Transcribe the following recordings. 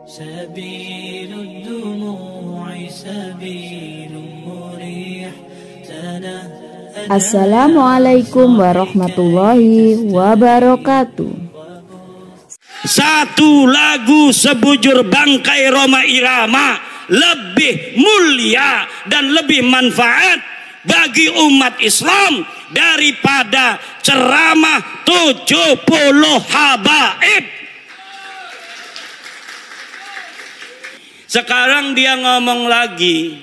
سبيل الدموع سبيل مريح. Assalamualaikum warahmatullahi wabarakatuh. Satu lagu sebujur bangkai Rhoma Irama lebih mulia dan lebih manfaat bagi umat Islam daripada ceramah 70 habaib. Sekarang dia ngomong lagi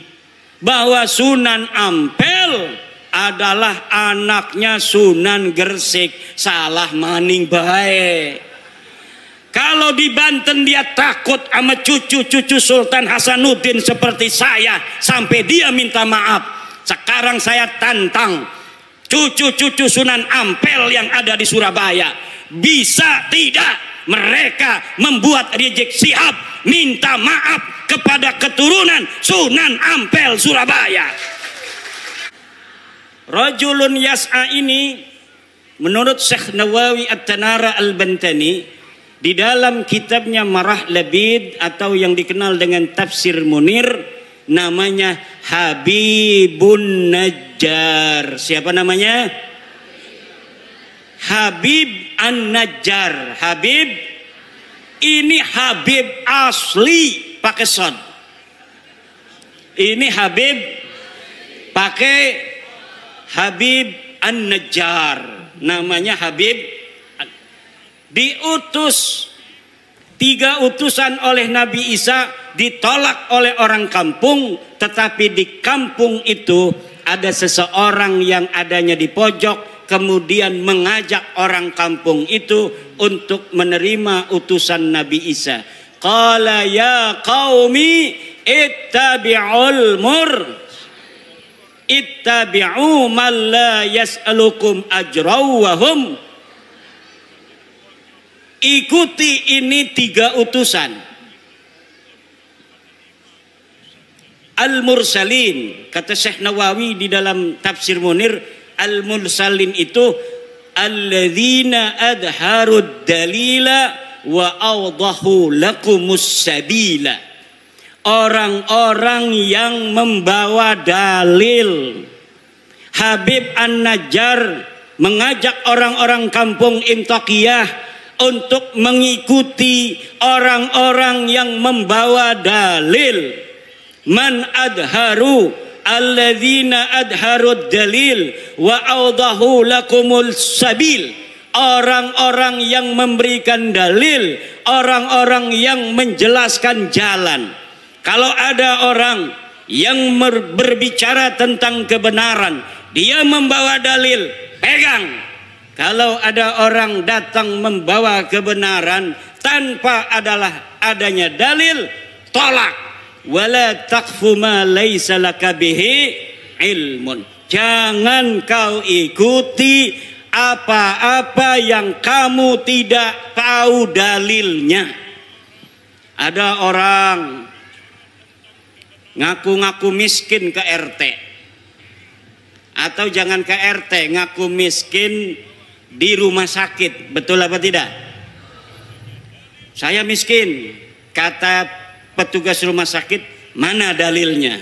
bahwa Sunan Ampel adalah anaknya Sunan Gresik. Salah maning bae. Kalau di Banten dia takut sama cucu-cucu Sultan Hasanuddin seperti saya sampai dia minta maaf. Sekarang saya tantang cucu-cucu Sunan Ampel yang ada di Surabaya, bisa tidak mereka membuat rizik Syihab minta maaf kepada keturunan Sunan Ampel Surabaya. Rajulun yas'a ini menurut Syekh Nawawi At-Tanara Al-Bantani di dalam kitabnya Marah Labid atau yang dikenal dengan Tafsir Munir, namanya Habibun Najjar. Siapa namanya? Habib An-Najjar. Habib ini Habib asli pakai sod. Ini Habib pakai Habib An-Najjar. Namanya Habib. Diutus 3 utusan oleh Nabi Isa, ditolak oleh orang kampung, tetapi di kampung itu ada seseorang yang adanya di pojok, kemudian mengajak orang kampung itu untuk menerima utusan Nabi Isa. Qala ya qaumi ittabi'ul ittabi'u man la yas'alukum ajraw wa hum. Ikuti ini 3 utusan. Al-Mursalin, kata Syekh Nawawi di dalam Tafsir Munir, Al-Mursalin itu alladzina adharud dalila wa awdahu lakumus sabila. Orang-orang yang membawa dalil. Habib An-Najjar mengajak orang-orang kampung Intaqiyah untuk mengikuti orang-orang yang membawa dalil. Man adharu alladzina adharud dalil wa awdahu lakumul sabil. Orang-orang yang memberikan dalil, orang-orang yang menjelaskan jalan. Kalau ada orang yang berbicara tentang kebenaran, dia membawa dalil, pegang. Kalau ada orang datang membawa kebenaran tanpa adanya dalil, tolak. Wala taqfu ma laisa laka bihi ilmun. Jangan kau ikuti apa-apa yang kamu tidak tahu dalilnya. Ada orang ngaku-ngaku miskin ke RT. Atau jangan ke RT, ngaku miskin di rumah sakit. Betul apa tidak? Saya miskin, kata petugas rumah sakit. Mana dalilnya?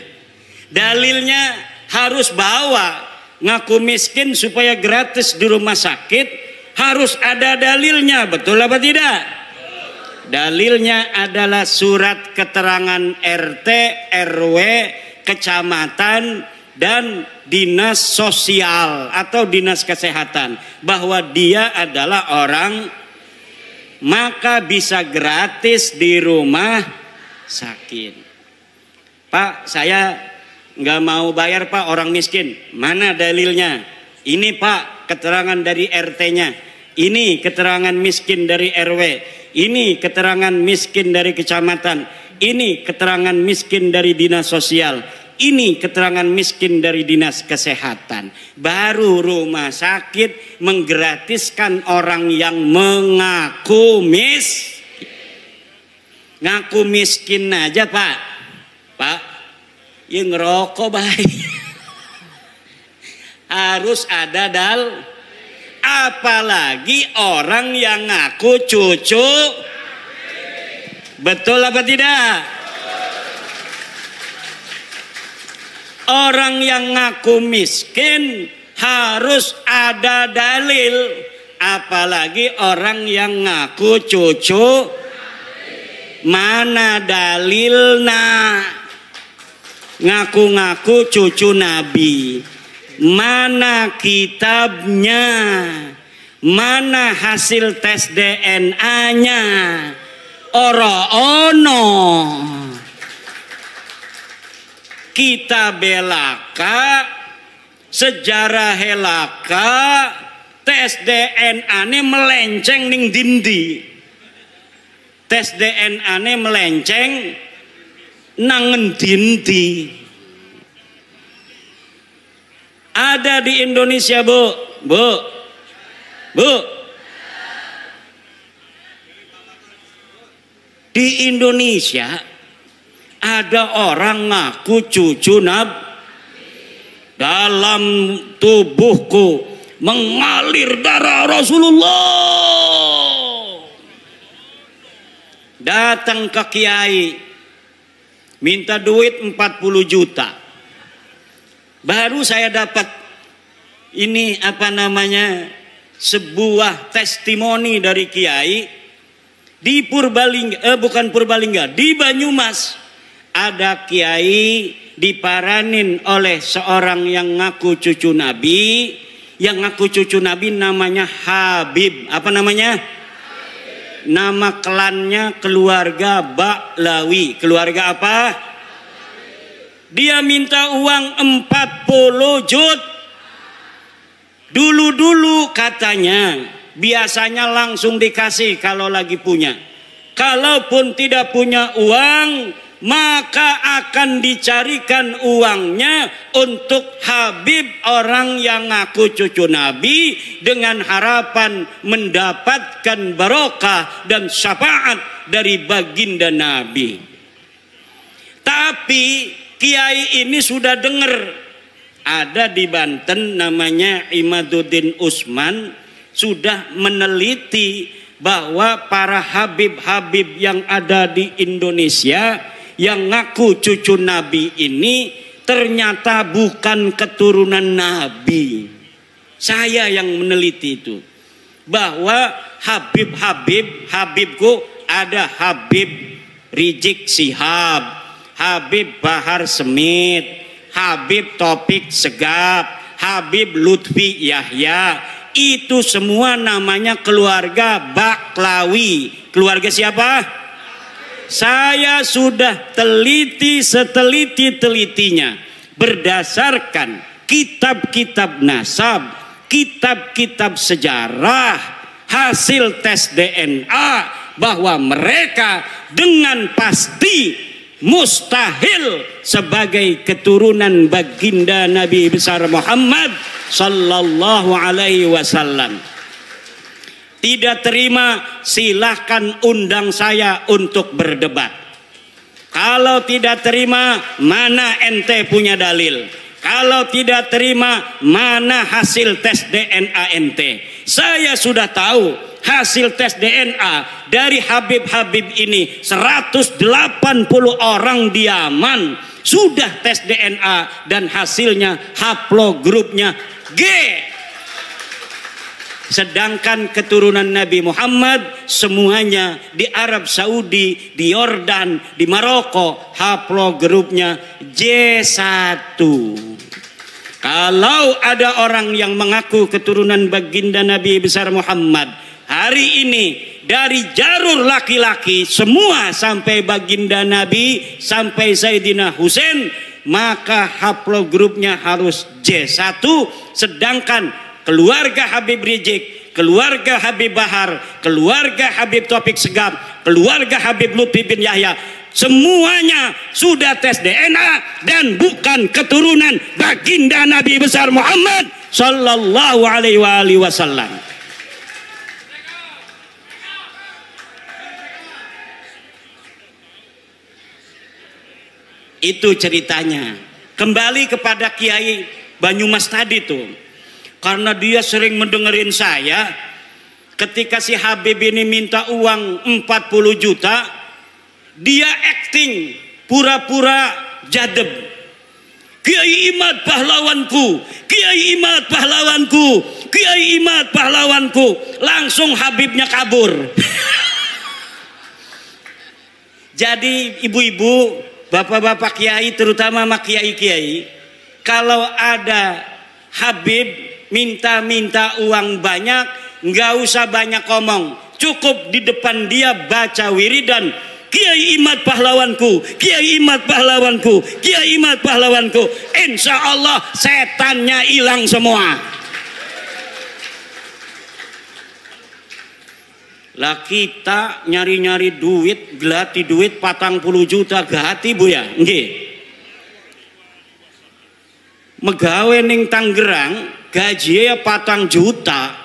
Dalilnya harus bawa. Ngaku miskin supaya gratis di rumah sakit, harus ada dalilnya. Betul apa tidak? Dalilnya adalah surat keterangan RT, RW, kecamatan, dan dinas sosial atau dinas kesehatan bahwa dia adalah orang, maka bisa gratis di rumah sakit. Pak, saya nggak mau bayar Pak, orang miskin. Mana dalilnya? Ini Pak, keterangan dari RT-nya. Ini keterangan miskin dari RW. Ini keterangan miskin dari kecamatan. Ini keterangan miskin dari dinas sosial. Ini keterangan miskin dari dinas kesehatan. Baru rumah sakit menggratiskan orang yang mengaku miskin. Ngaku miskin aja Pak. Pak, yang ngerokok baik. Harus ada apalagi orang yang ngaku cucu Betul apa tidak? Orang yang ngaku miskin harus ada dalil, apalagi orang yang ngaku cucu. Mana dalilna? Ngaku-ngaku cucu Nabi. Mana kitabnya? Mana hasil tes DNA-nya? Ora ono. Kita belaka, sejarah helaka, tes DNA ini melenceng ning dindi. Tes DNA ini melenceng nangen dindi. Ada di Indonesia, Bu. Di Indonesia ada orang ngaku cucu Nabi. Dalam tubuhku mengalir darah Rasulullah. Datang ke kiai, minta duit 40 juta. Baru saya dapat ini sebuah testimoni dari kiai di Purbalingga, bukan Purbalingga, di Banyumas. Ada kiai diparanin oleh seorang yang ngaku cucu Nabi. Yang ngaku cucu Nabi namanya Habib. Apa namanya? Nama klannya keluarga Baklawi. Keluarga apa? Dia minta uang 40 juta. Dulu-dulu katanya biasanya langsung dikasih kalau lagi punya. Kalaupun tidak punya uang, maka akan dicarikan uangnya untuk Habib, orang yang ngaku cucu Nabi, dengan harapan mendapatkan barokah dan syafaat dari baginda Nabi. Tapi kiai ini sudah dengar, ada di Banten namanya Imaduddin Usman, sudah meneliti bahwa para habib-habib yang ada di Indonesia yang ngaku cucu Nabi ini ternyata bukan keturunan Nabi. Saya yang meneliti itu, bahwa Habibku ada Habib Rizik Sihab, Habib Bahar Smith, Habib Topik Segap, Habib Lutfi Yahya. Itu semua namanya keluarga Baklawi. Keluarga siapa? Saya sudah teliti seteliti-telitinya berdasarkan kitab-kitab nasab, kitab-kitab sejarah, hasil tes DNA, bahwa mereka dengan pasti mustahil sebagai keturunan baginda Nabi besar Muhammad sallallahu alaihi wasallam. Tidak terima, silahkan undang saya untuk berdebat. Kalau tidak terima, mana ente punya dalil? Kalau tidak terima, mana hasil tes DNA ente? Saya sudah tahu hasil tes DNA dari Habib-habib ini. 180 orang di Yaman sudah tes DNA dan hasilnya haplogrupnya G. Sedangkan keturunan Nabi Muhammad semuanya di Arab Saudi, di Yordan, di Maroko, haplogrupnya J1. Kalau ada orang yang mengaku keturunan baginda Nabi besar Muhammad hari ini dari jalur laki-laki semua sampai baginda Nabi sampai Sayyidina Husain, maka haplogrupnya harus J1. Sedangkan keluarga Habib Rizik, keluarga Habib Bahar, keluarga Habib Topik Segap, keluarga Habib Lutfi bin Yahya, semuanya sudah tes DNA dan bukan keturunan baginda Nabi besar Muhammad sallallahu alaihi wasallam. Itu ceritanya. Kembali kepada Kiai Banyumas tadi tuh. Karena dia sering mendengerin saya, ketika si Habib ini minta uang 40 juta, dia acting pura-pura jadeb. Kiai Imad pahlawanku, Kiai Imad pahlawanku, Kiai Imad pahlawanku. Langsung Habibnya kabur. Jadi ibu-ibu, bapak-bapak kiai, terutama sama kiai-kiai, kalau ada Habib minta-minta uang banyak, nggak usah banyak ngomong, cukup di depan dia baca wiridan, Kiai Imad pahlawanku, Kiai Imad pahlawanku, Kiai Imad pahlawanku. Insya Allah setannya hilang semua. Lah kita nyari-nyari duit, gelati duit 40 juta gati bu ya, nggih. Megawe ning Tangerang gaji 4 juta.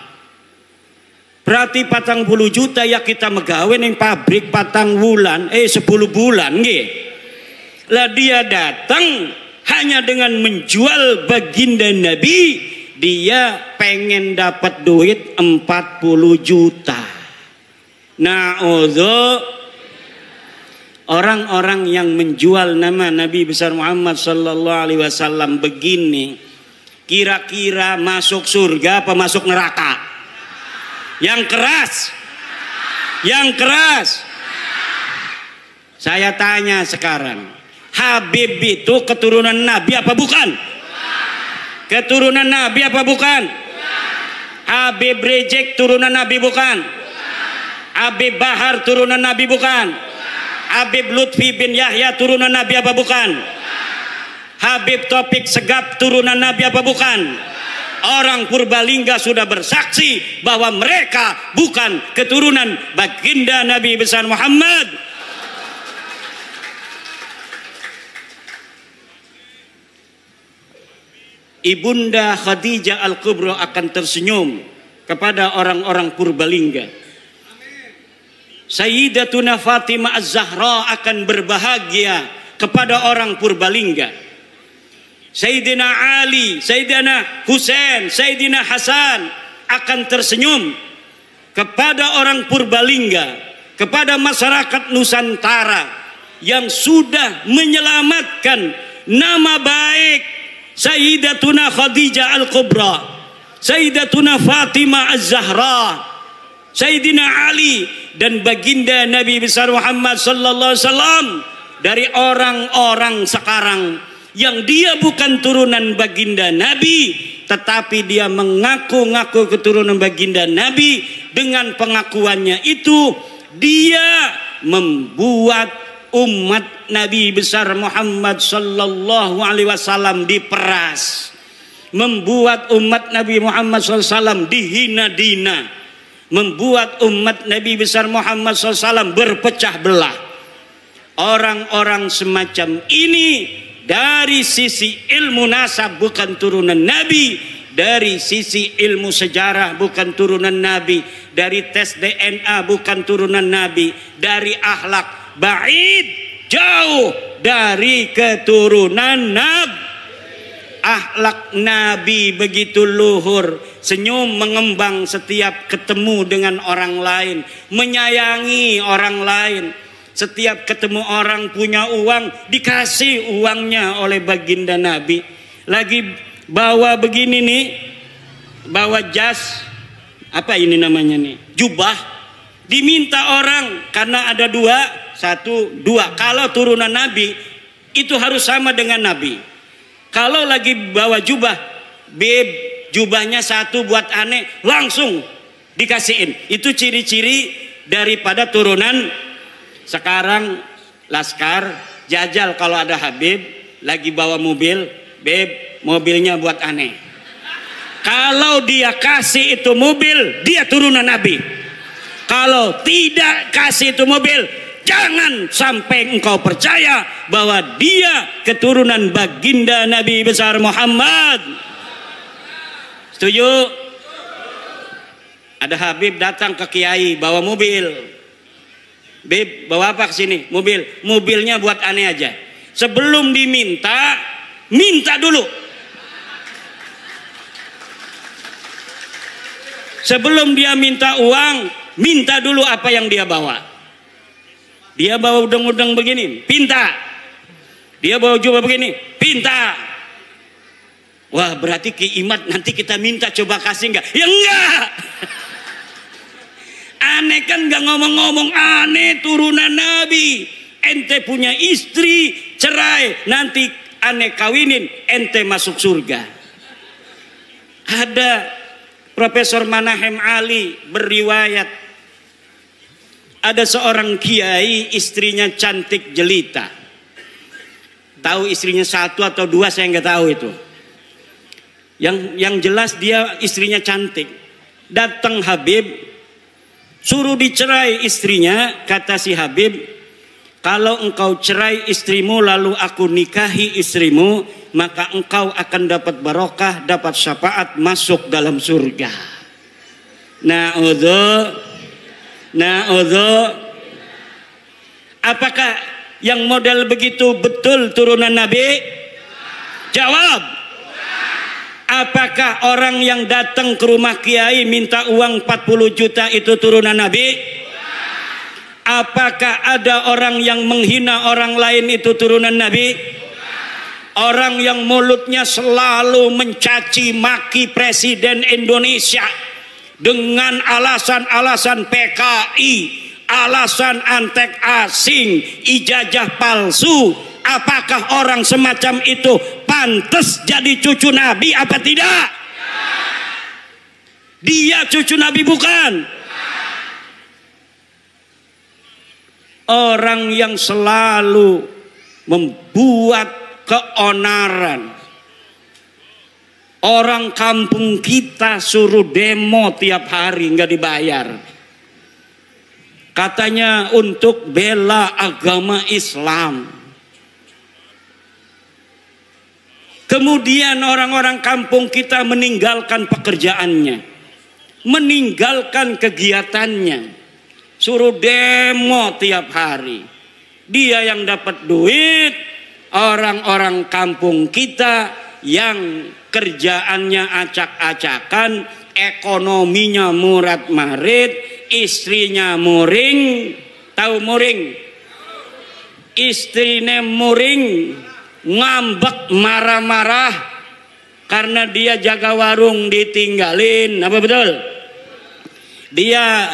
Berarti 40 juta ya kita megawe ning pabrik 4 bulan, 10 bulan nggih. Lah dia datang hanya dengan menjual baginda Nabi, dia pengen dapat duit 40 juta. Nah, orang-orang yang menjual nama Nabi besar Muhammad sallallahu alaihi wasallam begini, kira-kira masuk surga apa masuk neraka? Yang keras, yang keras. Saya tanya sekarang, Habib itu keturunan Nabi apa bukan? Keturunan Nabi apa bukan? Habib Rizik turunan Nabi bukan? Habib Bahar turunan Nabi bukan? Habib Lutfi bin Yahya turunan Nabi apa bukan? Habib Taufik Segaf turunan Nabi apa bukan? Orang Purbalingga sudah bersaksi bahwa mereka bukan keturunan baginda Nabi besar Muhammad. Ibunda Khadijah Al-Kubra akan tersenyum kepada orang-orang Purbalingga. Sayyidatuna Fatimah Az-Zahra akan berbahagia kepada orang Purbalingga. Sayyidina Ali, Sayyidina Husain, Sayyidina Hasan akan tersenyum kepada orang Purbalingga, kepada masyarakat Nusantara yang sudah menyelamatkan nama baik Sayyidatuna Khadijah Al-Kubra, Sayyidatuna Fatimah Az-Zahra, Sayyidina Ali dan baginda Nabi besar Muhammad sallallahu alaihi wasallam dari orang-orang sekarang yang dia bukan turunan baginda Nabi, tetapi dia mengaku-ngaku keturunan baginda Nabi. Dengan pengakuannya itu dia membuat umat Nabi besar Muhammad sallallahu alaihi wasallam diperas, membuat umat Nabi Muhammad sallallahu alaihi wasallam dihina-dina, membuat umat Nabi besar Muhammad SAW berpecah belah. Orang-orang semacam ini dari sisi ilmu nasab bukan turunan Nabi, dari sisi ilmu sejarah bukan turunan Nabi, dari tes DNA bukan turunan Nabi, dari akhlak ba'id, jauh dari keturunan Nabi. Akhlak Nabi begitu luhur, senyum mengembang setiap ketemu dengan orang lain, menyayangi orang lain. Setiap ketemu orang punya uang, dikasih uangnya oleh baginda Nabi. Lagi bawa begini nih, bawa jas, apa ini namanya nih, jubah, diminta orang karena ada dua. Kalau turunan Nabi itu harus sama dengan Nabi. Kalau lagi bawa jubah, beb, jubahnya satu buat aneh, langsung dikasihin. Itu ciri-ciri daripada turunan. Sekarang Laskar jajal kalau ada Habib lagi bawa mobil, beb, mobilnya buat aneh. Kalau dia kasih itu mobil, dia turunan Nabi. Kalau tidak kasih itu mobil, jangan sampai engkau percaya bahwa dia keturunan baginda Nabi besar Muhammad. Setuju? Ada Habib datang ke Kiai bawa mobil. Beb, bawa apa ke sini? Mobil. Mobilnya buat aneh aja. Sebelum diminta, minta dulu. Sebelum dia minta uang, minta dulu apa yang dia bawa. Dia bawa udang-udang begini, pinta. Dia bawa jubah begini, pinta. Wah, berarti Ki Imad nanti kita minta coba kasih enggak? Ya enggak. Aneh kan enggak ngomong-ngomong, aneh turunan Nabi. Ente punya istri, cerai, nanti aneh kawinin, ente masuk surga. Ada Profesor Manahem Ali beriwayat, ada seorang kiai istrinya cantik jelita. Tahu istrinya satu atau dua saya nggak tahu itu. Yang jelas dia istrinya cantik. Datang Habib, suruh dicerai istrinya. Kata si Habib, kalau engkau cerai istrimu lalu aku nikahi istrimu, maka engkau akan dapat barokah, dapat syafaat, masuk dalam surga. Na'udzu. Apakah yang model begitu betul turunan Nabi? Jawab. Apakah orang yang datang ke rumah kiai minta uang 40 juta itu turunan Nabi? Apakah ada orang yang menghina orang lain itu turunan Nabi? Orang yang mulutnya selalu mencaci maki Presiden Indonesia dengan alasan-alasan PKI, alasan antek asing, ijazah palsu. Apakah orang semacam itu pantas jadi cucu Nabi apa tidak? Dia cucu Nabi bukan? Orang yang selalu membuat keonaran. Orang kampung kita suruh demo tiap hari nggak dibayar. Katanya untuk bela agama Islam. Kemudian orang-orang kampung kita meninggalkan pekerjaannya, meninggalkan kegiatannya, suruh demo tiap hari. Dia yang dapat duit, orang-orang kampung kita yang kerjaannya acak-acakan, ekonominya murat-marit, istrinya muring. Tahu muring? Istrinya muring, ngambek, marah-marah karena dia jaga warung ditinggalin. Apa betul? Dia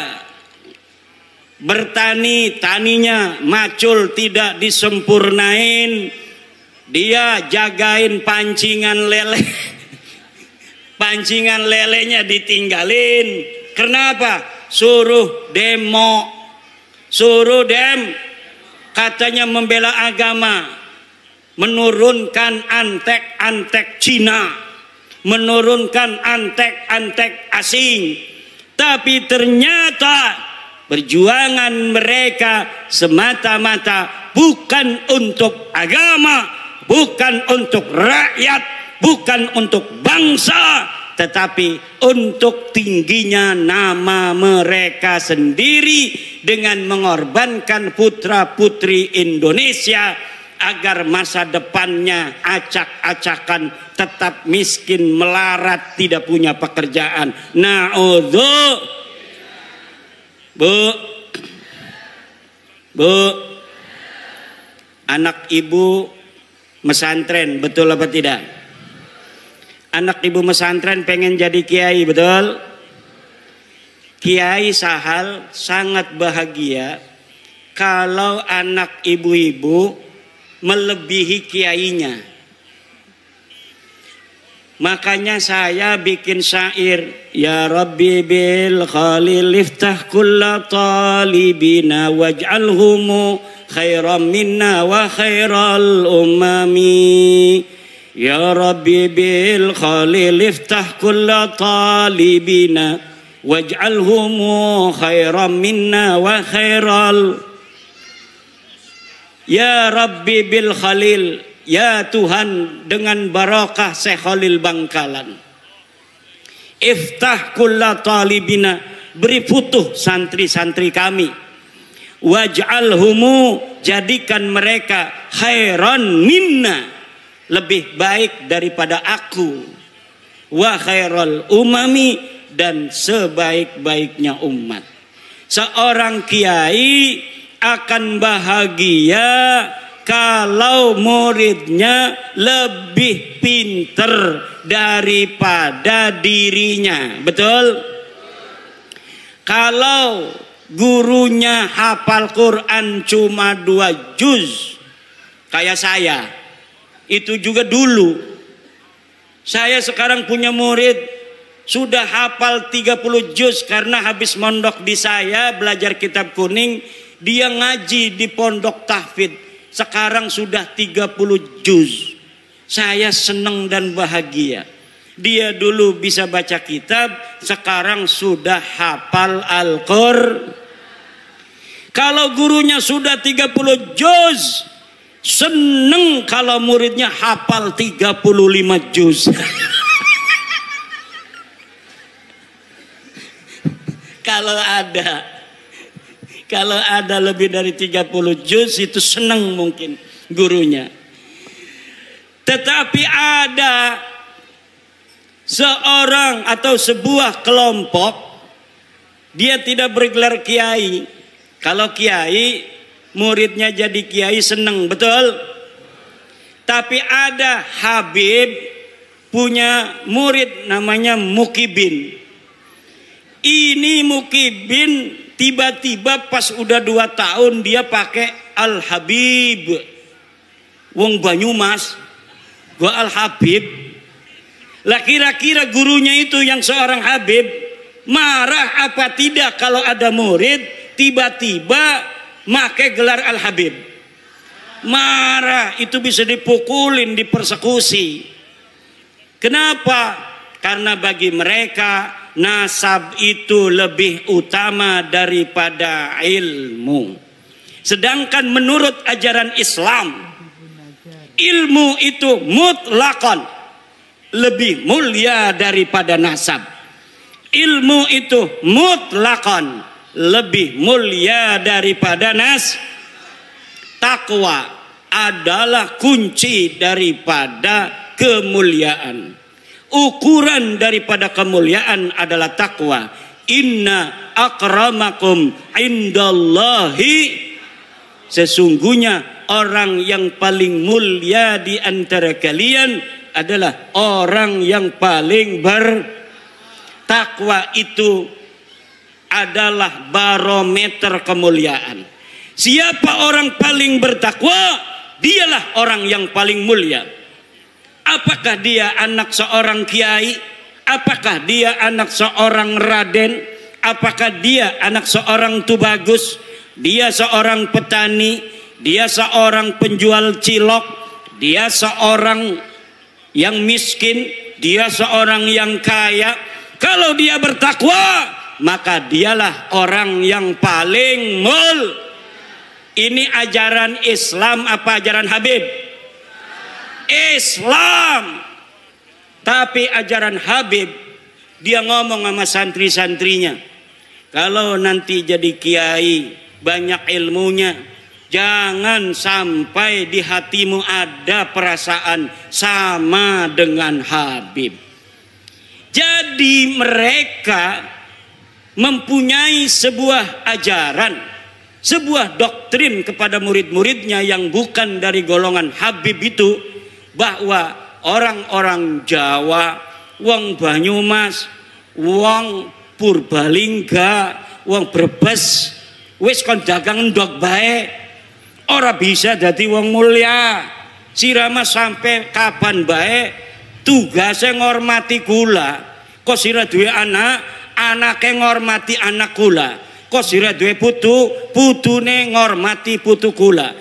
bertani, taninya macul tidak disempurnain. Dia jagain pancingan lele. Pancingan lelenya ditinggalin. Kenapa? Suruh demo. Suruh katanya membela agama. Menurunkan antek-antek Cina, menurunkan antek-antek asing. Tapi ternyata perjuangan mereka semata-mata bukan untuk agama, bukan untuk rakyat, bukan untuk bangsa, tetapi untuk tingginya nama mereka sendiri dengan mengorbankan putra-putri Indonesia agar masa depannya acak-acakan, tetap miskin, melarat, tidak punya pekerjaan. Na'udzu. Bu, anak ibu mesantren, betul apa tidak? Anak ibu mesantren pengen jadi kiai, betul? Kiai Sahal sangat bahagia kalau anak ibu-ibu melebihi kiainya. Makanya saya bikin syair, ya Rabbi bil khalil iftah kulla talibina waj'alhumu khairan minna wa khairal umami. Ya Rabbi bil khalil iftah kulla talibina waj'alhumu khairan minna wa khairal. Ya Rabbi bil Khalil, ya Tuhan dengan barakah Syekh Khalil Bangkalan. Iftah kulla talibina, beri futuh santri-santri kami. Waj'alhumu, jadikan mereka khairan minna, lebih baik daripada aku. Wa khairal umami, dan sebaik-baiknya umat. Seorang kiai akan bahagia kalau muridnya lebih pinter daripada dirinya. Betul? Kalau gurunya hafal Quran cuma 2 juz, kayak saya, itu juga dulu. Saya sekarang punya murid sudah hafal 30 juz karena habis mondok di saya belajar kitab kuning, dia ngaji di pondok tahfidz. Sekarang sudah 30 juz. Saya senang dan bahagia. Dia dulu bisa baca kitab, sekarang sudah hafal Al-Qur'an. Kalau gurunya sudah 30 juz, seneng kalau muridnya hafal 35 juz. Kalau ada lebih dari 30 juz itu senang mungkin gurunya. Tetapi ada seorang atau sebuah kelompok, dia tidak bergelar kiai. Kalau kiai, muridnya jadi kiai senang, betul? Tapi ada Habib punya murid namanya Mukibin. Ini Mukibin tiba-tiba pas udah 2 tahun dia pakai Al-Habib. Wong Banyumas, gua Al-Habib. Lah kira-kira gurunya itu yang seorang Habib marah apa tidak kalau ada murid tiba-tiba pakai gelar Al-Habib? Marah, itu bisa dipukulin, dipersekusi. Kenapa? Karena bagi mereka nasab itu lebih utama daripada ilmu. Sedangkan menurut ajaran Islam, ilmu itu mutlakon lebih mulia daripada nasab. Ilmu itu mutlakon lebih mulia daripada takwa adalah kunci daripada kemuliaan. Ukuran daripada kemuliaan adalah takwa. Inna akramakum indallahi, sesungguhnya orang yang paling mulia di antara kalian adalah orang yang paling bertakwa. Itu adalah barometer kemuliaan. Siapa orang paling bertakwa, dialah orang yang paling mulia. Apakah dia anak seorang kiai? Apakah dia anak seorang raden? Apakah dia anak seorang tubagus? Dia seorang petani? Dia seorang penjual cilok? Dia seorang yang miskin? Dia seorang yang kaya? Kalau dia bertakwa, maka dialah orang yang paling Ini ajaran Islam apa ajaran Habib? Islam. Tapi ajaran Habib, dia ngomong sama santri-santrinya, kalau nanti jadi kiai banyak ilmunya, jangan sampai di hatimu ada perasaan sama dengan Habib. Jadi mereka mempunyai sebuah ajaran, sebuah doktrin kepada murid-muridnya yang bukan dari golongan Habib itu, bahwa orang-orang Jawa, wong Banyumas, wong Purbalingga, wong Brebes, wis kon dagang ndok bae, ora bisa dadi wong mulia. Sirama sampai kapan bae tugasnya ngormati kula. Kok sira duwe anak, anake ngormati anak kula. Kok sira duwe putu, putune ngormati putu kula.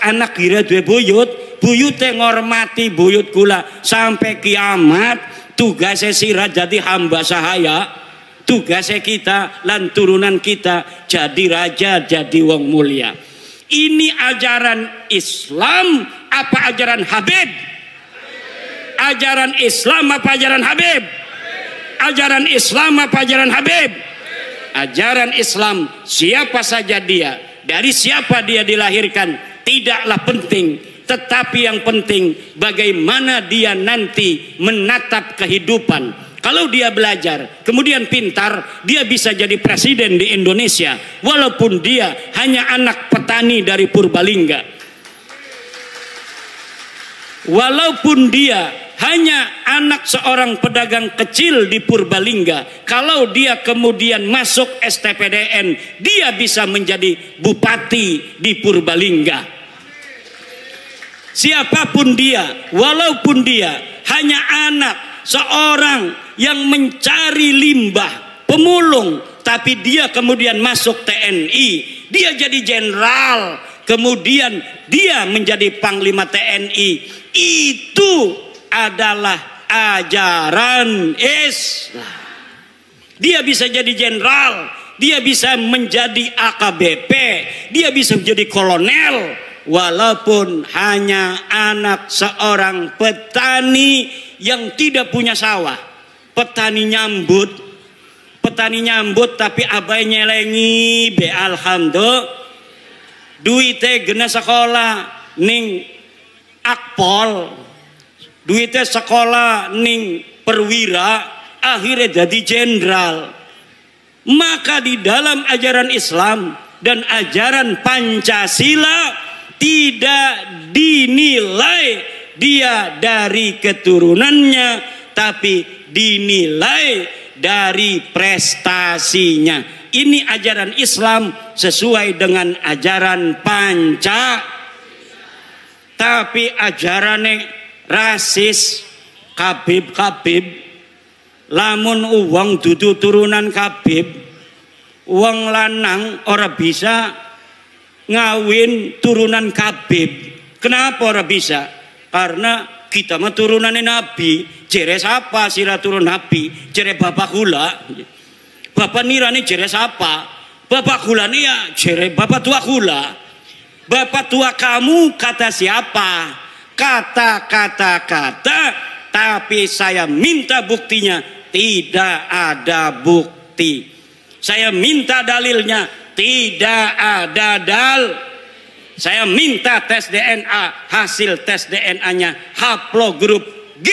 Anak kira duwe buyut, buyute ngormati buyut kula. Sampai kiamat tugasnya sira jadi hamba sahaya. Tugasnya kita lan turunan kita jadi raja, jadi wong mulia. Ini ajaran Islam apa ajaran Habib? Ajaran Islam apa ajaran Habib? Ajaran Islam apa ajaran Habib? Ajaran Islam, siapa saja dia, dari siapa dia dilahirkan, tidaklah penting. Tetapi yang penting bagaimana dia nanti menatap kehidupan. Kalau dia belajar, kemudian pintar, dia bisa jadi presiden di Indonesia, walaupun dia hanya anak petani dari Purbalingga. Walaupun dia hanya anak seorang pedagang kecil di Purbalingga, kalau dia kemudian masuk STPDN, dia bisa menjadi bupati di Purbalingga. Siapapun dia, walaupun dia hanya anak seorang yang mencari limbah, pemulung, tapi dia kemudian masuk TNI, dia jadi jenderal, kemudian dia menjadi panglima TNI. Itu adalah ajaran Islam. Dia bisa jadi jenderal, dia bisa menjadi AKBP, dia bisa menjadi kolonel, walaupun hanya anak seorang petani yang tidak punya sawah. Petani nyambut tapi abai nyelengi be alhamdulillah duite gena sekolah ning akpol, duite sekolah ning perwira, akhirnya jadi jenderal. Maka di dalam ajaran Islam dan ajaran Pancasila tidak dinilai dia dari keturunannya, tapi dinilai dari prestasinya. Ini ajaran Islam sesuai dengan ajaran Panca. Tapi ajarannya rasis, Kabib, lamun uang dudu turunan Kabib, uang lanang ora bisa ngawin turunan Kabib. Kenapa ora bisa? Karena kita mah turunannya Nabi. Jere siapa sira turun Nabi? Jere bapak kula. Bapak nirani jere siapa? Bapak kula nih ya jere bapak tua kula. Bapak tua kamu kata siapa? Kata, tapi saya minta buktinya. Tidak ada bukti. Saya minta dalilnya. Tidak ada Saya minta tes DNA, hasil tes DNA-nya haplogrup G.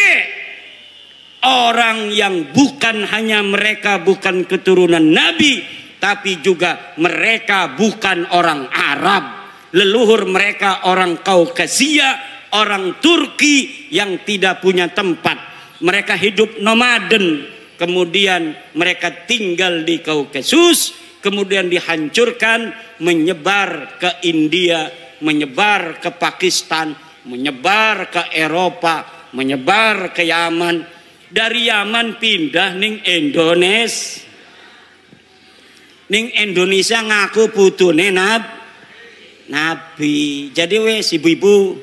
Orang yang bukan hanya mereka bukan keturunan Nabi, tapi juga mereka bukan orang Arab. Leluhur mereka orang Kaukasia, orang Turki yang tidak punya tempat. Mereka hidup nomaden, kemudian mereka tinggal di Kaukasus, kemudian dihancurkan, menyebar ke India, menyebar ke Pakistan, menyebar ke Eropa, menyebar ke Yaman. Dari Yaman pindah ning Indonesia. Ning Indonesia ngaku putune Nabi. Jadi wes ibu-ibu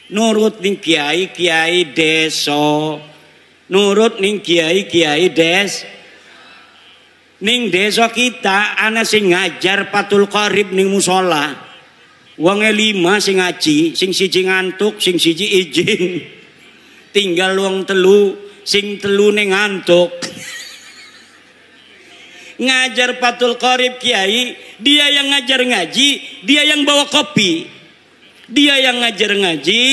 nurut ning kiai-kiai desa. Nurut ning kiai-kiai ning desa kita ana sing ngajar Fathul Qorib ning musola. Wonge 5 sing ngaji, sing siji ngantuk, sing siji izin. Tinggal wong telu, sing telu ning ngantuk. Ngajar Fathul Qorib kiai, dia yang ngajar ngaji, dia yang bawa kopi. Dia yang ngajar ngaji,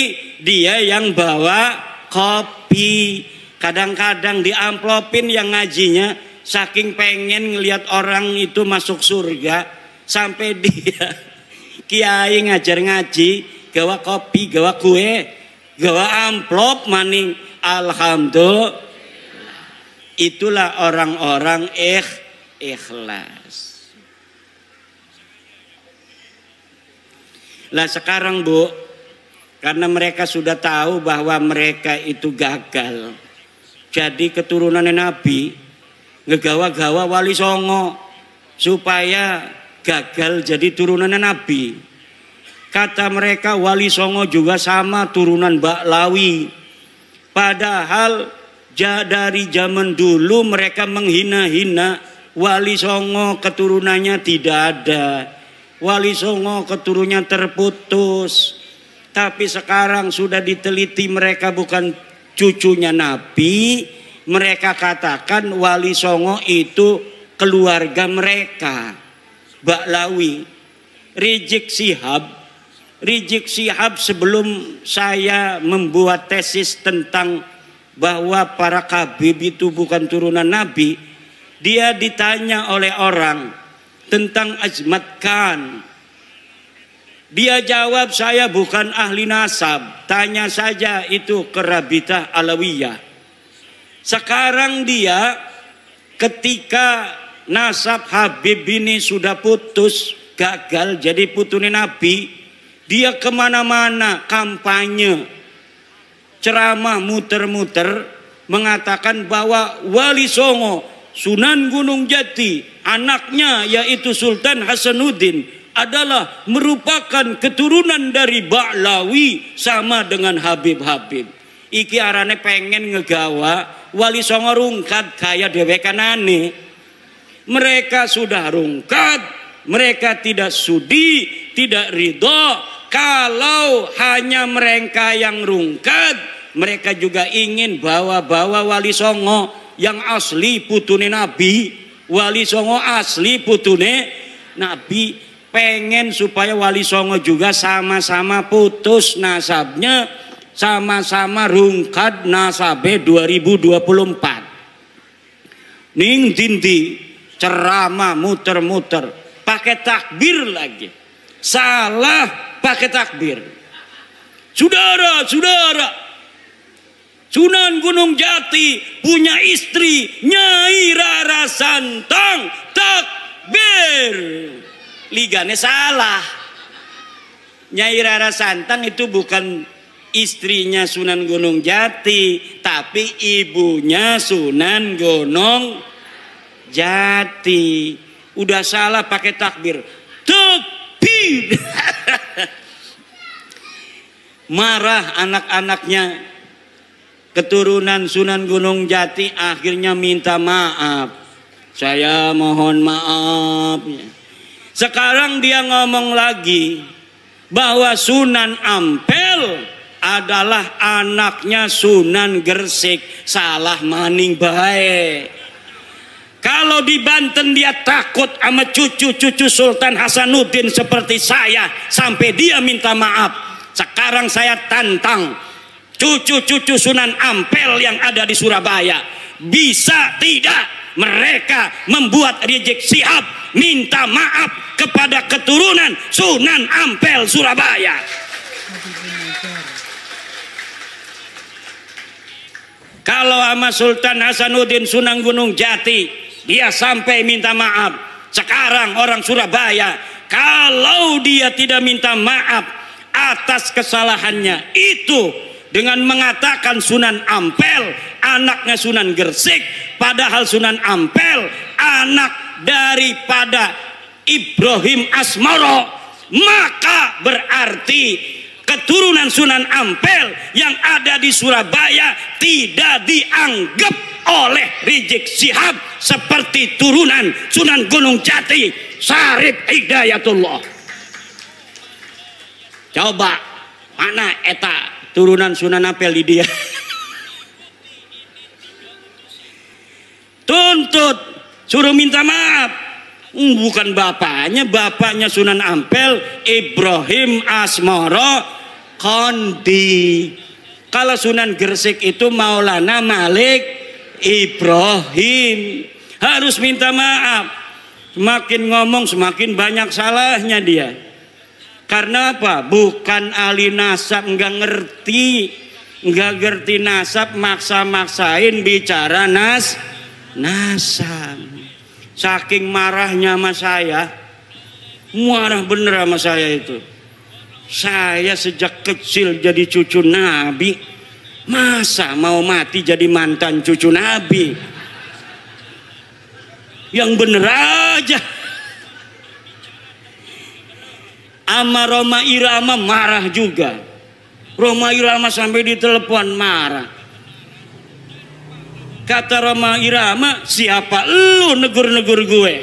dia yang bawa kopi. Kadang-kadang diamplopin yang ngajinya, saking pengen ngelihat orang itu masuk surga, sampai dia kiai ngajar ngaji, gawa kopi, gawa kue, gawa amplop maning. Alhamdulillah. Itulah orang-orang ikhlas. Lah sekarang Bu, karena mereka sudah tahu bahwa mereka itu gagal, jadi keturunannya Nabi, ngegawa-gawa Wali Songo supaya gagal jadi turunannya Nabi. Kata mereka Wali Songo juga sama turunan Baklawi. Padahal dari zaman dulu mereka menghina-hina Wali Songo, keturunannya tidak ada. Wali Songo keturunannya terputus. Tapi sekarang sudah diteliti mereka bukan cucunya Nabi. Mereka katakan Wali Songo itu keluarga mereka, Baklawi. Rizik Syihab sebelum saya membuat tesis tentang bahwa para Habib itu bukan turunan Nabi, dia ditanya oleh orang tentang Ajmat Khan. Dia jawab, saya bukan ahli nasab, tanya saja itu ke Rabitah Alawiyah. Sekarang dia ketika nasab Habib ini sudah putus, gagal jadi putune Nabi, dia kemana-mana kampanye, ceramah muter-muter, mengatakan bahwa Wali Songo Sunan Gunung Jati, anaknya yaitu Sultan Hasanuddin, adalah merupakan keturunan dari Ba'lawi sama dengan Habib-Habib. Iki arane pengen ngegawa Wali Songo rungkat kaya dewekanane. Mereka sudah rungkat, mereka tidak sudi, tidak ridho. Kalau hanya mereka yang rungkat, mereka juga ingin bawa-bawa Wali Songo yang asli putune Nabi. Wali Songo asli putune Nabi. Pengen supaya Wali Songo juga sama-sama putus nasabnya, sama-sama rungkat nasabe 2024. Ning dindi ceramah muter-muter pakai takbir lagi, salah pakai takbir. Saudara-saudara, Sunan Gunung Jati punya istri Nyai Rara Santang, takbir. Ligane salah. Nyai Rara Santang itu bukan istrinya Sunan Gunung Jati, tapi ibunya Sunan Gunung Jati. Udah salah pakai takbir. Takbir. Marah anak-anaknya keturunan Sunan Gunung Jati, akhirnya minta maaf. Saya mohon maaf. Sekarang dia ngomong lagi bahwa Sunan Ampel adalah anaknya Sunan Gresik. Salah maning bae. Kalau di Banten dia takut sama cucu-cucu Sultan Hasanuddin seperti saya sampai dia minta maaf. Sekarang saya tantang cucu-cucu Sunan Ampel yang ada di Surabaya, bisa tidak mereka membuat Rizik Syihab minta maaf kepada keturunan Sunan Ampel Surabaya? Kalau sama Sultan Hasanuddin Sunan Gunung Jati dia sampai minta maaf, sekarang orang Surabaya kalau dia tidak minta maaf atas kesalahannya itu dengan mengatakan Sunan Ampel anaknya Sunan Gresik, padahal Sunan Ampel anak daripada Ibrahim Asmoro, maka berarti keturunan Sunan Ampel yang ada di Surabaya tidak dianggap oleh Rizik Syihab seperti turunan Sunan Gunung Jati Syarif Hidayatullah. Coba mana eta turunan Sunan Ampel di dia? Tuntut, suruh minta maaf. Bukan bapaknya Sunan Ampel Ibrahim Asmoro Kondi. Kalau Sunan Gresik itu Maulana Malik Ibrahim. Harus minta maaf. Semakin ngomong semakin banyak salahnya dia. Karena apa? Bukan ahli nasab, nggak ngerti nasab, maksa-maksain bicara nasab. Saking marahnya sama saya, marah bener sama saya itu. Saya sejak kecil jadi cucu Nabi, masa mau mati jadi mantan cucu Nabi? Yang bener aja. Ama Roma Irama marah juga. Roma Irama sampai ditelepon marah. Kata Roma Irama, siapa lu negur-negur gue?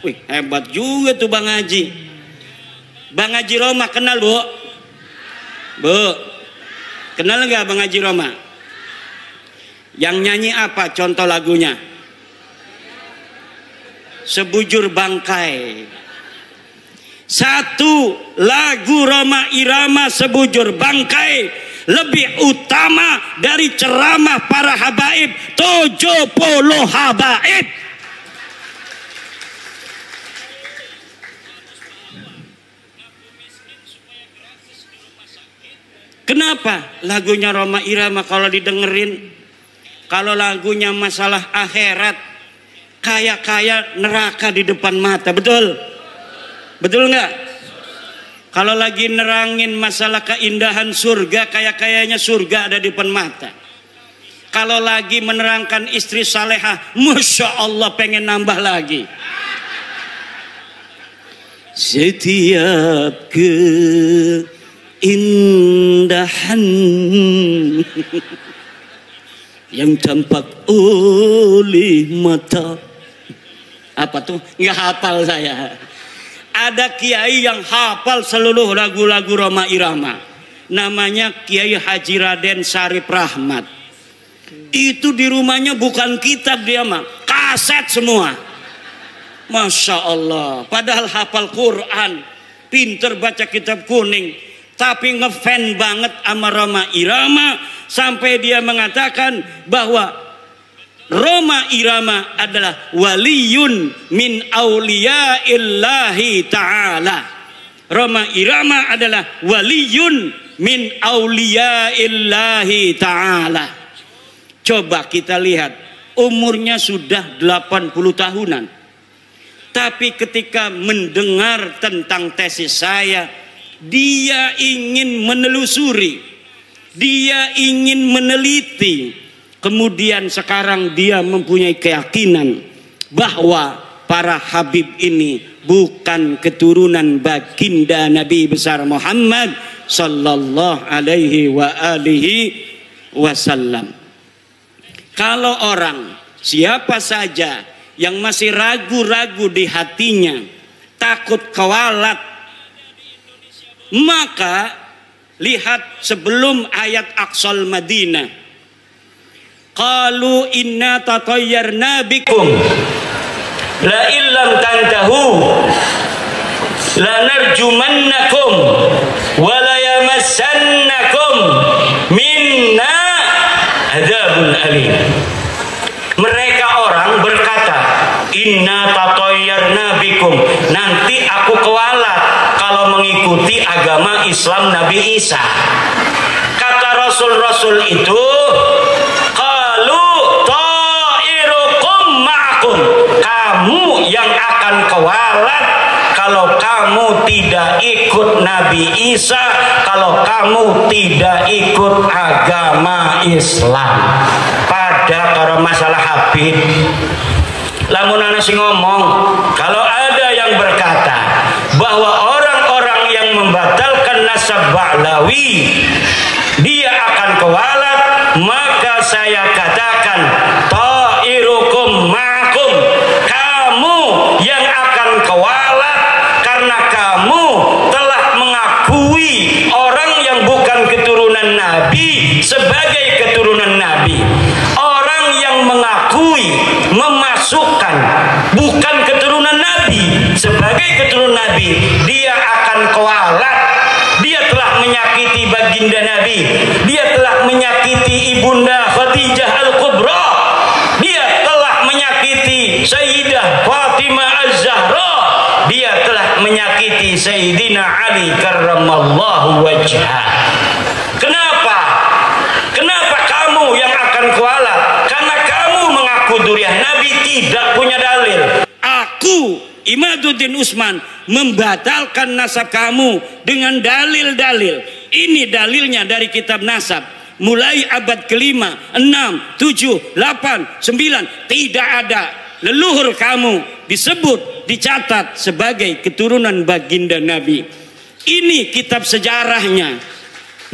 Wih, hebat juga tuh Bang Haji. Bang Haji Roma kenal, Bu? Bu, kenal nggak Bang Haji Roma? Yang nyanyi apa contoh lagunya? Sebujur Bangkai. Satu lagu Roma Irama Sebujur Bangkai lebih utama dari ceramah para habaib 70 habaib. Kenapa lagunya Rhoma Irama kalau didengerin, kalau lagunya masalah akhirat, kaya-kaya neraka di depan mata, betul? Betul nggak? Kalau lagi nerangin masalah keindahan surga, kaya-kayanya surga ada di depan mata. Kalau lagi menerangkan istri salehah, Masya Allah pengen nambah lagi. Setiap keindahan yang tampak oleh mata. Apa tuh? Nggak hafal saya. Ada kiai yang hafal seluruh lagu-lagu Rhoma Irama. Namanya Kiai Haji Raden Syarif Rahmat. Itu di rumahnya bukan kitab dia mah, kaset semua. Masya Allah. Padahal hafal Quran, pinter baca kitab kuning, tapi ngefan banget sama Rhoma Irama sampai dia mengatakan bahwa Rhoma Irama adalah waliyun min auliyaillahi ta'ala. Rhoma Irama adalah waliyun min auliyaillahi ta'ala. Coba kita lihat, umurnya sudah 80 tahunan. Tapi ketika mendengar tentang tesis saya, dia ingin menelusuri, dia ingin meneliti. Kemudian sekarang dia mempunyai keyakinan bahwa para habib ini bukan keturunan baginda Nabi besar Muhammad sallallahu alaihi wa alihi wasallam. Kalau orang siapa saja yang masih ragu-ragu di hatinya, takut kewalat, maka lihat sebelum ayat Aqsal Madinah. Qalu inna tatayyarna bikum la illam tantahu la narjumannakum wa la yamassannakum minna adzabun alim. Mereka orang berkata, inna tatayyarna bikum, nanti aku kewalat kalau mengikuti agama Islam Nabi Isa. Kata rasul-rasul itu, kamu yang akan kewalat kalau kamu tidak ikut Nabi Isa, kalau kamu tidak ikut agama Islam. Pada kalau masalah habib, lamun ana sing ngomong, kalau ada yang berkata bahwa orang-orang yang membatalkan nasab Ba'lawi dia akan kewalat, maka saya katakan ta'irukum ma'akum, kamu yang akan kewalat karena kamu telah mengakui orang yang bukan keturunan Nabi sebagai keturunan Nabi. Orang yang mengakui, memasukkan bukan keturunan Nabi sebagai keturunan Nabi, dia akan kewalat. Dia telah menyakiti baginda Nabi, dia telah menyakiti ibunda Khadijah Al-Kubra, dia telah menyakiti Sayyidah Fatimah Az-Zahra, dia telah menyakiti Sayyidina Ali karramallahu wajhah. Kenapa? Kenapa kamu yang akan kualat? Karena kamu mengaku duriah Nabi, tidak punya dalil. Aku Imaduddin Usman membatalkan nasab kamu dengan dalil-dalil. Ini dalilnya dari kitab nasab. Mulai abad kelima, 6, 7, 8, 9. Tidak ada leluhur kamu disebut, dicatat sebagai keturunan baginda Nabi. Ini kitab sejarahnya.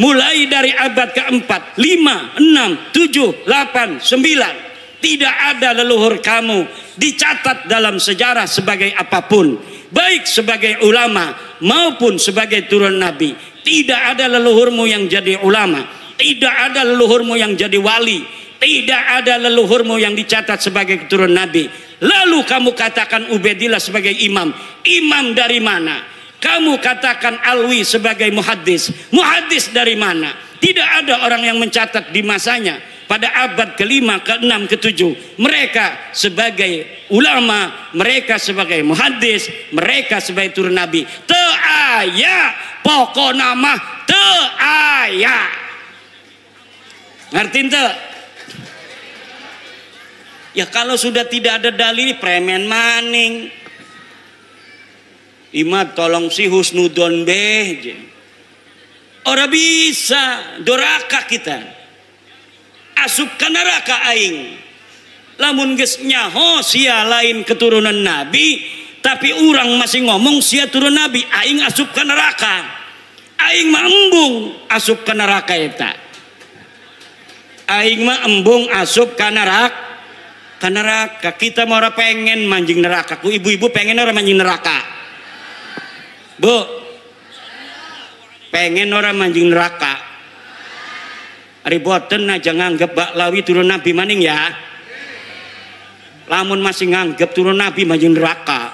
Mulai dari abad keempat, 5, 6, 7, 8, 9. Tidak ada leluhur kamu dicatat dalam sejarah sebagai apapun, baik sebagai ulama maupun sebagai turun Nabi. Tidak ada leluhurmu yang jadi ulama, tidak ada leluhurmu yang jadi wali, tidak ada leluhurmu yang dicatat sebagai keturunan Nabi. Lalu kamu katakan Ubaidillah sebagai imam. Imam dari mana? Kamu katakan Alwi sebagai muhaddis. Muhaddis dari mana? Tidak ada orang yang mencatat di masanya pada abad ke-5, ke-6, ke-7 mereka sebagai ulama, mereka sebagai muhaddis, mereka sebagai turun nabi. Teu aya pokok nama teu aya. Ngerti teu? Ya kalau sudah tidak ada dalil premen maning. Imad tolong si husnudon beh. Ora bisa doraka kita. Asup ka neraka aing. Lamun geus nyaho sia lain keturunan nabi, tapi urang masih ngomong sia turun nabi, aing asup ka neraka. Aing mah embung asup ka neraka eta. Aing mah embung asup ka neraka. Ka neraka. Kita mau ora pengen manjing neraka. Ku ibu-ibu pengen ora manjing neraka? Bu, pengen orang manjing neraka. Ari boten aja nganggep Baklawi turun nabi maning ya. Lamun masih nganggep turun nabi manjing neraka.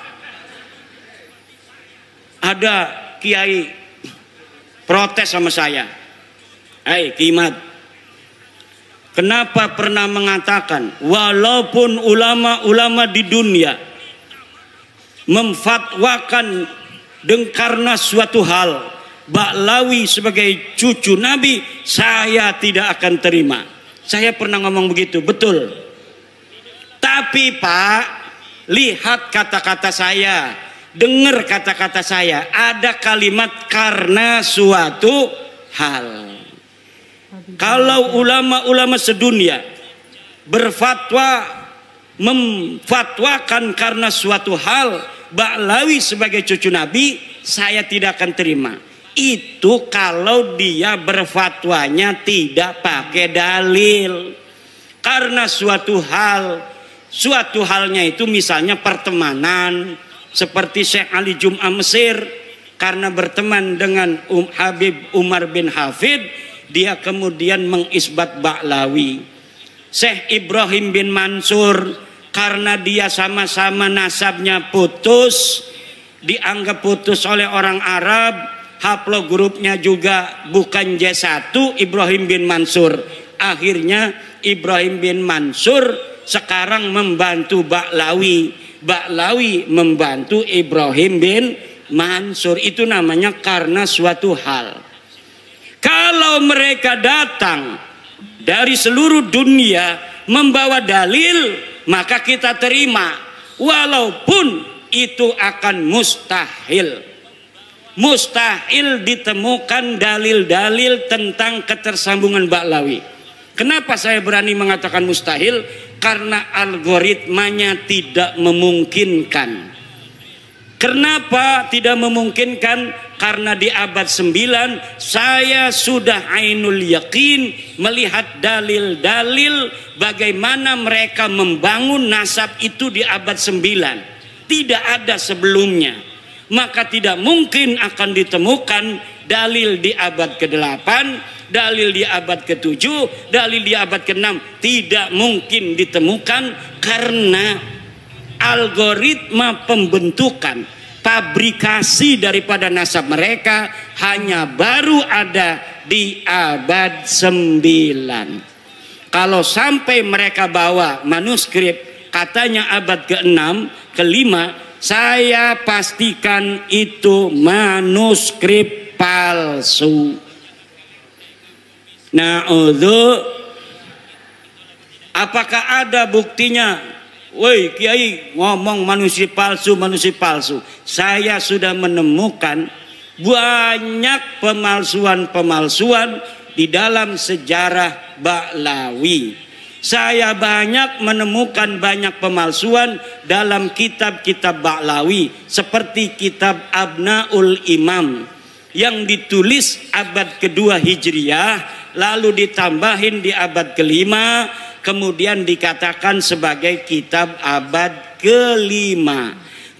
Ada kiai protes sama saya. Hai Kimat, kenapa pernah mengatakan walaupun ulama-ulama di dunia memfatwakan karena suatu hal Baklawi sebagai cucu Nabi, saya tidak akan terima. Saya pernah ngomong begitu, betul. Tapi Pak, lihat kata-kata saya, dengar kata-kata saya. Ada kalimat karena suatu hal. Kalau ulama-ulama sedunia berfatwa, memfatwakan karena suatu hal Baklawi sebagai cucu Nabi, saya tidak akan terima. Itu kalau dia berfatwanya tidak pakai dalil. Karena suatu halnya itu misalnya pertemanan, seperti Syekh Ali Jum'ah Mesir, karena berteman dengan Habib Umar bin Hafid, dia kemudian mengisbat Baklawi. Syekh Ibrahim bin Mansur, karena dia sama-sama nasabnya putus, dianggap putus oleh orang Arab, haplogrupnya juga bukan J1, Ibrahim bin Mansur. Akhirnya Ibrahim bin Mansur sekarang membantu Baklawi, Baklawi membantu Ibrahim bin Mansur. Itu namanya karena suatu hal. Kalau mereka datang dari seluruh dunia membawa dalil, maka kita terima, walaupun itu akan mustahil. Mustahil ditemukan dalil-dalil tentang ketersambungan Baklawi. Kenapa saya berani mengatakan mustahil? Karena algoritmanya tidak memungkinkan. Kenapa tidak memungkinkan? Karena di abad 9 saya sudah ainul yakin melihat dalil-dalil bagaimana mereka membangun nasab itu di abad 9. Tidak ada sebelumnya. Maka tidak mungkin akan ditemukan dalil di abad ke-8, dalil di abad ke-7, dalil di abad ke-6. Tidak mungkin ditemukan karena algoritma pembentukan, pabrikasi daripada nasab mereka hanya baru ada di abad 9. Kalau sampai mereka bawa manuskrip katanya abad ke-6, ke-5, saya pastikan itu manuskrip palsu. Apakah ada buktinya? Woi Kiai ngomong manuskrip palsu, manuskrip palsu. Saya sudah menemukan banyak pemalsuan-pemalsuan di dalam sejarah Baklawi. Saya banyak menemukan banyak pemalsuan dalam kitab-kitab Baklawi, seperti kitab Abnaul Imam yang ditulis abad kedua Hijriyah, lalu ditambahin di abad ke-5, kemudian dikatakan sebagai kitab abad ke-5.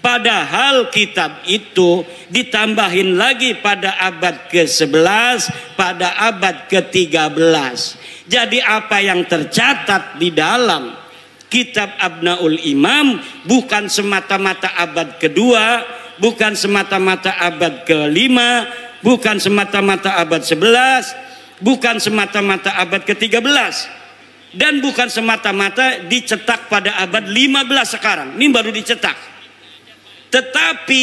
Padahal kitab itu ditambahin lagi pada abad ke-11, pada abad ke-13. Jadi apa yang tercatat di dalam kitab Abnaul Imam bukan semata-mata abad kedua, bukan semata-mata abad ke-5, bukan semata-mata abad 11, bukan semata-mata abad ke-13 dan bukan semata-mata dicetak pada abad 15 sekarang. Ini baru dicetak. Tetapi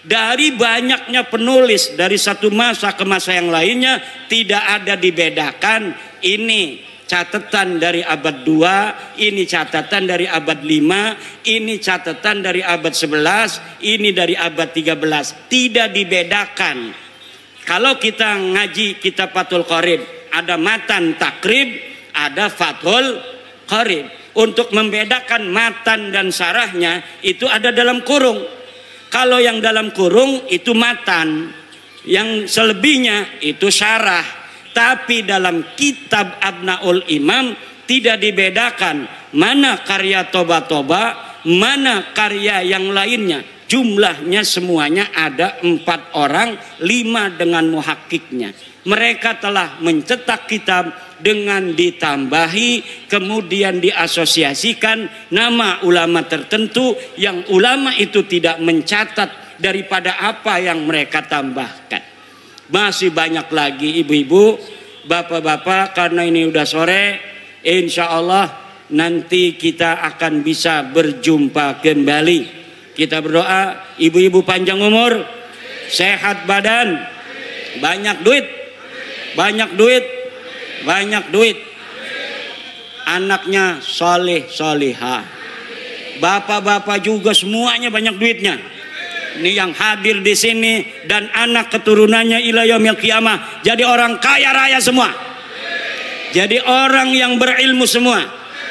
dari banyaknya penulis dari satu masa ke masa yang lainnya tidak ada dibedakan ini catatan dari abad 2, ini catatan dari abad 5, ini catatan dari abad 11, ini dari abad 13. Tidak dibedakan. Kalau kita ngaji kitab Fathul Qorib, ada matan takrib, ada Fathul Qorib. Untuk membedakan matan dan sarahnya itu ada dalam kurung. Kalau yang dalam kurung itu matan, yang selebihnya itu syarah. Tapi dalam kitab Abnaul Imam tidak dibedakan mana karya Toba-Toba, mana karya yang lainnya. Jumlahnya semuanya ada 4 orang, 5 dengan muhakkiknya. Mereka telah mencetak kitab dengan ditambahi, kemudian diasosiasikan nama ulama tertentu yang ulama itu tidak mencatat daripada apa yang mereka tambahkan. Masih banyak lagi ibu-ibu, bapak-bapak, karena ini udah sore, insya Allah nanti kita akan bisa berjumpa kembali. Kita berdoa, ibu-ibu panjang umur, sehat badan, banyak duit, banyak duit, banyak duit, anaknya soleh solihah, bapak-bapak juga semuanya banyak duitnya. Ini yang hadir di sini dan anak keturunannya ila yaumil qiyamah jadi orang kaya raya semua. Jadi orang yang berilmu semua.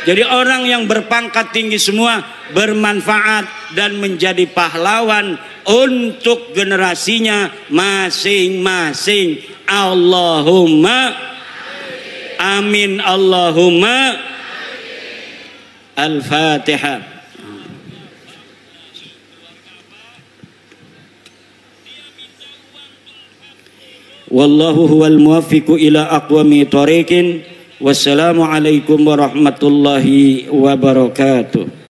Jadi orang yang berpangkat tinggi semua, bermanfaat dan menjadi pahlawan untuk generasinya masing-masing. Allahumma amin. Allahumma Al-Fatihah. Wallahu huwal muwaffiqu ila aqwami thoriqin. Wassalamu alaikum warahmatullahi wabarakatuh.